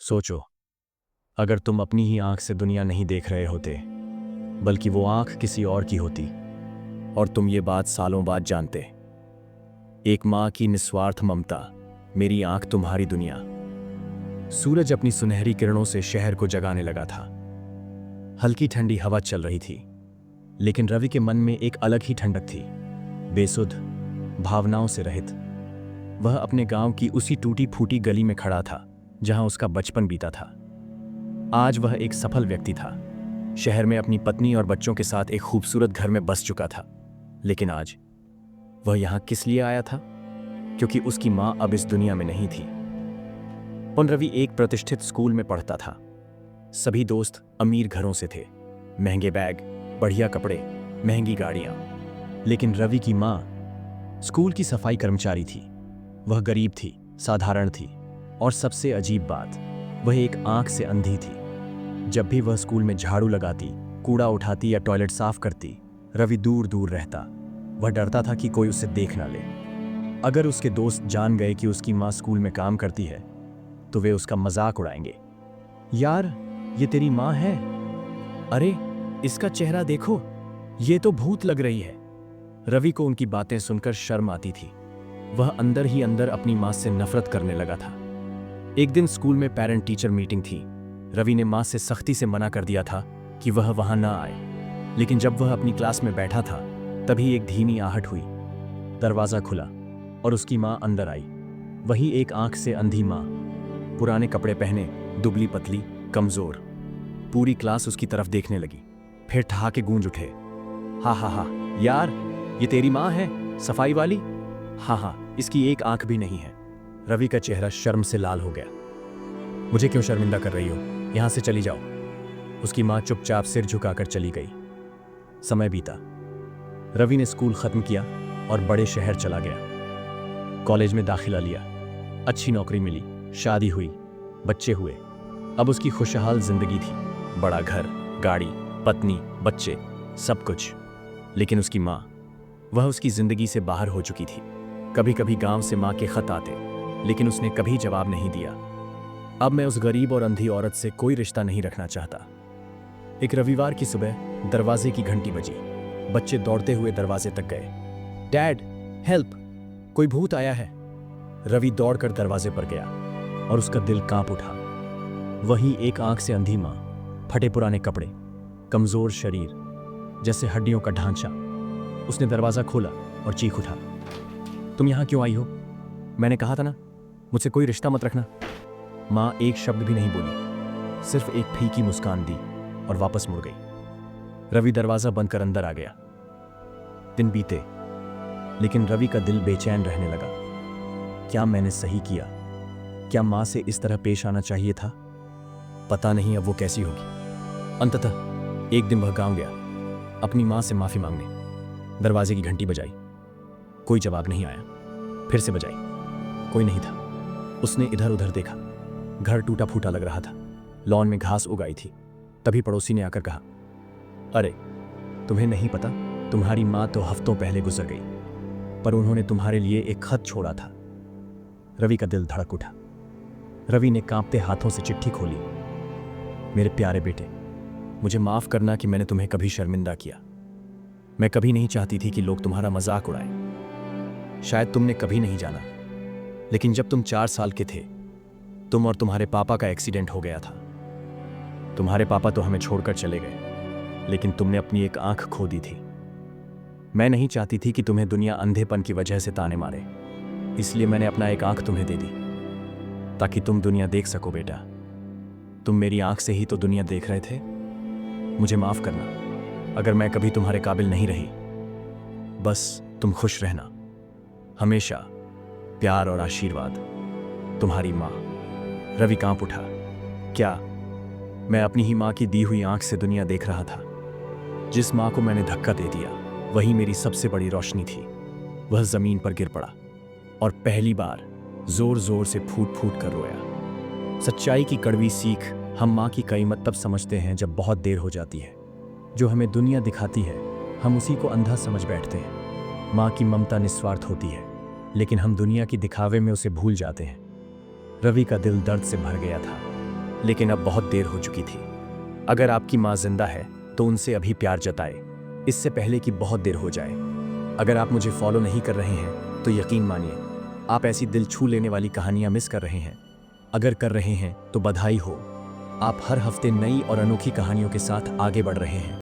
सोचो, अगर तुम अपनी ही आंख से दुनिया नहीं देख रहे होते, बल्कि वो आंख किसी और की होती, और तुम ये बात सालों बाद जानते। एक माँ की निस्वार्थ ममता, मेरी आंख तुम्हारी दुनिया। सूरज अपनी सुनहरी किरणों से शहर को जगाने लगा था। हल्की ठंडी हवा चल रही थी, लेकिन रवि के मन में एक अलग ही ठंडक थी, बेसुध, भावनाओं से रहित। वह अपने गांव की उसी टूटी फूटी गली में खड़ा था जहां उसका बचपन बीता था। आज वह एक सफल व्यक्ति था, शहर में अपनी पत्नी और बच्चों के साथ एक खूबसूरत घर में बस चुका था। लेकिन आज वह यहां किस लिए आया था? क्योंकि उसकी मां अब इस दुनिया में नहीं थी। रवि एक प्रतिष्ठित स्कूल में पढ़ता था। सभी दोस्त अमीर घरों से थे, महंगे बैग, बढ़िया कपड़े, महंगी गाड़ियां। लेकिन रवि की मां स्कूल की सफाई कर्मचारी थी। वह गरीब थी, साधारण थी, और सबसे अजीब बात, वह एक आंख से अंधी थी। जब भी वह स्कूल में झाड़ू लगाती, कूड़ा उठाती या टॉयलेट साफ करती, रवि दूर दूर रहता। वह डरता था कि कोई उसे देख ना ले। अगर उसके दोस्त जान गए कि उसकी मां स्कूल में काम करती है, तो वे उसका मजाक उड़ाएंगे। यार, ये तेरी मां है? अरे, इसका चेहरा देखो, ये तो भूत लग रही है। रवि को उनकी बातें सुनकर शर्म आती थी। वह अंदर ही अंदर अपनी मां से नफरत करने लगा था। एक दिन स्कूल में पेरेंट टीचर मीटिंग थी। रवि ने मां से सख्ती से मना कर दिया था कि वह वहां ना आए। लेकिन जब वह अपनी क्लास में बैठा था, तभी एक धीमी आहट हुई। दरवाजा खुला और उसकी मां अंदर आई। वही एक आंख से अंधी मां, पुराने कपड़े पहने, दुबली पतली, कमजोर। पूरी क्लास उसकी तरफ देखने लगी। फिर ठहाके गूंज उठे। हा हा हा, यार, ये तेरी मां है, सफाई वाली? हाँ हाँ, इसकी एक आंख भी नहीं है। रवि का चेहरा शर्म से लाल हो गया। मुझे क्यों शर्मिंदा कर रही हो? यहां से चली जाओ। उसकी मां चुपचाप सिर झुकाकर चली गई। समय बीता। रवि ने स्कूल खत्म किया और बड़े शहर चला गया। कॉलेज में दाखिला लिया, अच्छी नौकरी मिली, शादी हुई, बच्चे हुए। अब उसकी खुशहाल जिंदगी थी, बड़ा घर, गाड़ी, पत्नी, बच्चे, सब कुछ। लेकिन उसकी मां, वह उसकी जिंदगी से बाहर हो चुकी थी। कभी कभी गांव से मां के खत आते, लेकिन उसने कभी जवाब नहीं दिया। अब मैं उस गरीब और अंधी औरत से कोई रिश्ता नहीं रखना चाहता। एक रविवार की सुबह दरवाजे की घंटी बजी। बच्चे दौड़ते हुए दरवाजे तक गए। डैड, हेल्प, कोई भूत आया है। रवि दौड़कर दरवाजे पर गया और उसका दिल कांप उठा। वही एक आंख से अंधी मां, फटे पुराने कपड़े, कमजोर शरीर, जैसे हड्डियों का ढांचा। उसने दरवाजा खोला और चीख उठा, तुम यहां क्यों आई हो? मैंने कहा था ना, मुझसे कोई रिश्ता मत रखना। मां एक शब्द भी नहीं बोली, सिर्फ एक फीकी मुस्कान दी और वापस मुड़ गई। रवि दरवाजा बंद कर अंदर आ गया। दिन बीते, लेकिन रवि का दिल बेचैन रहने लगा। क्या मैंने सही किया? क्या मां से इस तरह पेश आना चाहिए था? पता नहीं अब वो कैसी होगी। अंततः एक दिन वह गांव गया, अपनी मां से माफी मांगने। दरवाजे की घंटी बजाई, कोई जवाब नहीं आया। फिर से बजाई, कोई नहीं था। उसने इधर उधर देखा। घर टूटा फूटा लग रहा था, लॉन में घास उगाई थी। तभी पड़ोसी ने आकर कहा, अरे, तुम्हें नहीं पता, तुम्हारी मां तो हफ्तों पहले गुजर गई, पर उन्होंने तुम्हारे लिए एक खत छोड़ा था। रवि का दिल धड़क उठा। रवि ने कांपते हाथों से चिट्ठी खोली। मेरे प्यारे बेटे, मुझे माफ करना कि मैंने तुम्हें कभी शर्मिंदा किया। मैं कभी नहीं चाहती थी कि लोग तुम्हारा मजाक उड़ाएं। शायद तुमने कभी नहीं जाना, लेकिन जब तुम 4 साल के थे, तुम और तुम्हारे पापा का एक्सीडेंट हो गया था। तुम्हारे पापा तो हमें छोड़कर चले गए, लेकिन तुमने अपनी एक आंख खो दी थी। मैं नहीं चाहती थी कि तुम्हें दुनिया अंधेपन की वजह से ताने मारे, इसलिए मैंने अपना एक आंख तुम्हें दे दी, ताकि तुम दुनिया देख सको। बेटा, तुम मेरी आंख से ही तो दुनिया देख रहे थे। मुझे माफ करना अगर मैं कभी तुम्हारे काबिल नहीं रही। बस तुम खुश रहना। हमेशा प्यार और आशीर्वाद, तुम्हारी मां। रवि कांप उठा। क्या मैं अपनी ही मां की दी हुई आंख से दुनिया देख रहा था? जिस मां को मैंने धक्का दे दिया, वही मेरी सबसे बड़ी रोशनी थी। वह जमीन पर गिर पड़ा और पहली बार जोर जोर से फूट फूट कर रोया। सच्चाई की कड़वी सीख हम मां की कीमत तब समझते हैं जब बहुत देर हो जाती है। जो हमें दुनिया दिखाती है, हम उसी को अंधा समझ बैठते हैं। मां की ममता निस्वार्थ होती है, लेकिन हम दुनिया की दिखावे में उसे भूल जाते हैं। रवि का दिल दर्द से भर गया था। लेकिन अब बहुत देर हो चुकी थी। अगर आपकी माँ जिंदा है तो उनसे अभी प्यार जताए, इससे पहले कि बहुत देर हो जाए। अगर आप मुझे फॉलो नहीं कर रहे हैं तो यकीन मानिए आप ऐसी दिल छू लेने वाली कहानियां मिस कर रहे हैं। अगर कर रहे हैं तो बधाई हो, आप हर हफ्ते नई और अनोखी कहानियों के साथ आगे बढ़ रहे हैं।